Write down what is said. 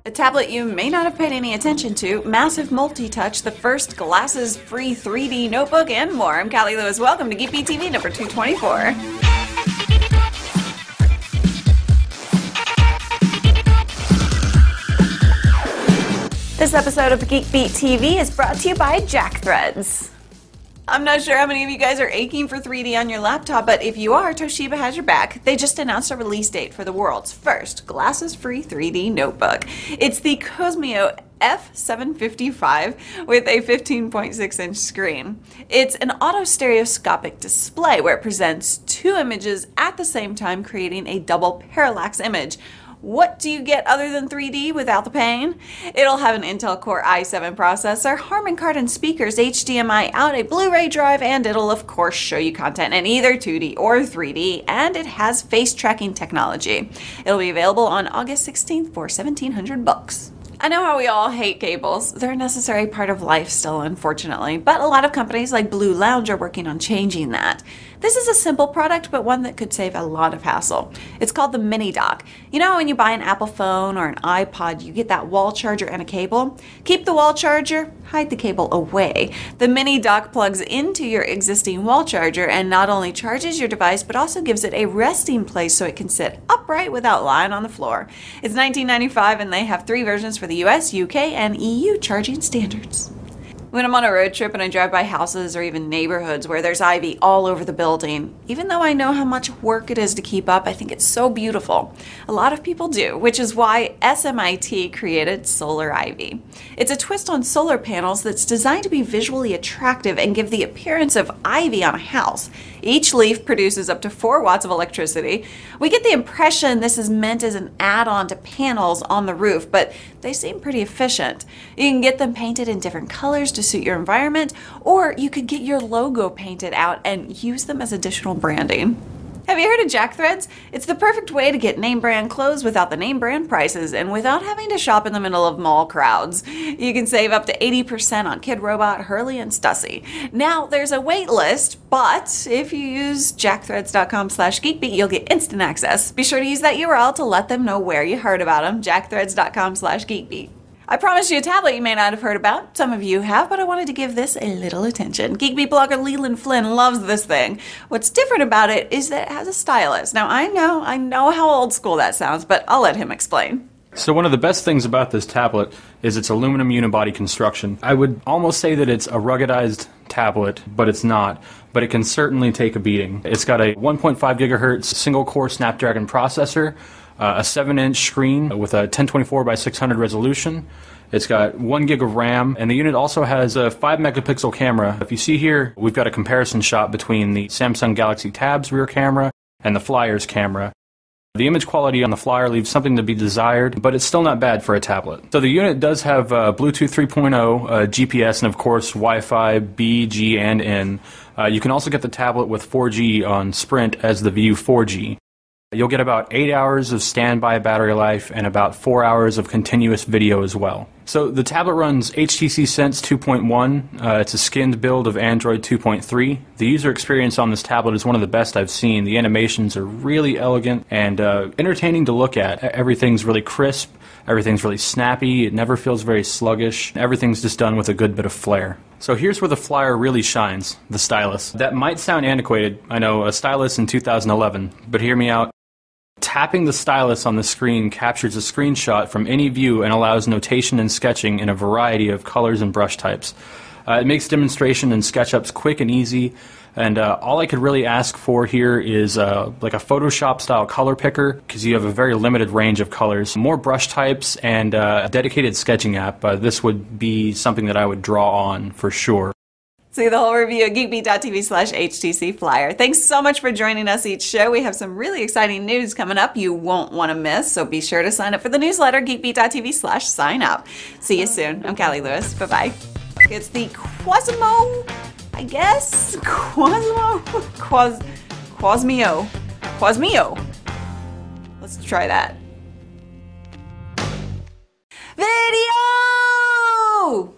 A tablet you may not have paid any attention to, massive multi-touch, the first glasses-free 3D notebook, and more. I'm Callie Lewis. Welcome to Geekbeat TV number 224. This episode of Geekbeat TV is brought to you by Jackthreads. I'm not sure how many of you guys are aching for 3D on your laptop, but if you are, Toshiba has your back. They just announced a release date for the world's first glasses-free 3D notebook. It's the Cosmio F755 with a 15.6-inch screen. It's an auto-stereoscopic display where it presents two images at the same time, creating a double parallax image. What do you get other than 3D without the pain? It'll have an Intel Core i7 processor, Harman Kardon speakers, HDMI out, a Blu-ray drive, and it'll of course show you content in either 2D or 3D, and it has face tracking technology. It'll be available on August 16th for $1,700. I know how we all hate cables. They're a necessary part of life still, unfortunately, but a lot of companies like Blue Lounge are working on changing that. This is a simple product, but one that could save a lot of hassle. It's called the Mini Dock. You know when you buy an Apple phone or an iPod, you get that wall charger and a cable? Keep the wall charger, hide the cable away. The Mini Dock plugs into your existing wall charger and not only charges your device, but also gives it a resting place so it can sit upright without lying on the floor. It's $19.95 and they have 3 versions for the US, UK, and EU charging standards. When I'm on a road trip and I drive by houses or even neighborhoods where there's ivy all over the building, even though I know how much work it is to keep up, I think it's so beautiful. A lot of people do, which is why SMIT created Solar Ivy. It's a twist on solar panels that's designed to be visually attractive and give the appearance of ivy on a house. Each leaf produces up to 4 watts of electricity. We get the impression this is meant as an add-on to panels on the roof, but they seem pretty efficient. You can get them painted in different colors to suit your environment, or you could get your logo painted out and use them as additional branding. Have you heard of Jackthreads? It's the perfect way to get name brand clothes without the name brand prices and without having to shop in the middle of mall crowds. You can save up to 80% on Kidrobot, Hurley, and Stussy. Now, there's a wait list, but if you use jackthreads.com/geekbeat, you'll get instant access. Be sure to use that URL to let them know where you heard about them, jackthreads.com/geekbeat. I promised you a tablet you may not have heard about. Some of you have, but I wanted to give this a little attention. Geekbeat blogger Leland Flynn loves this thing. What's different about it is that it has a stylus. Now I know how old school that sounds, but I'll let him explain. So one of the best things about this tablet is its aluminum unibody construction. I would almost say that it's a ruggedized tablet, but it's not. But it can certainly take a beating. It's got a 1.5 gigahertz single-core Snapdragon processor, a 7-inch screen with a 1024 by 600 resolution. It's got 1 gig of RAM, and the unit also has a 5 megapixel camera. If you see here, we've got a comparison shot between the Samsung Galaxy Tab's rear camera and the Flyer's camera. The image quality on the Flyer leaves something to be desired, but it's still not bad for a tablet. So the unit does have Bluetooth 3.0, GPS, and of course Wi-Fi B, G, and N. You can also get the tablet with 4G on Sprint as the View 4G. You'll get about 8 hours of standby battery life and about 4 hours of continuous video as well. So the tablet runs HTC Sense 2.1. It's a skinned build of Android 2.3. The user experience on this tablet is one of the best I've seen. The animations are really elegant and entertaining to look at. Everything's really crisp. Everything's really snappy. It never feels very sluggish. Everything's just done with a good bit of flair. So here's where the Flyer really shines, the stylus. That might sound antiquated. I know, a stylus in 2011, but hear me out. Tapping the stylus on the screen captures a screenshot from any view and allows notation and sketching in a variety of colors and brush types. It makes demonstration and SketchUps quick and easy, and all I could really ask for here is like a Photoshop-style color picker, because you have a very limited range of colors, more brush types, and a dedicated sketching app. This would be something that I would draw on for sure. See the whole review at geekbeat.tv/HTC Flyer. Thanks so much for joining us each show. We have some really exciting news coming up you won't want to miss, so be sure to sign up for the newsletter, geekbeat.tv/sign-up. See you soon. I'm Callie Lewis. Bye-bye. It's the Quasimo, I guess? Quasmio. Let's try that. Video!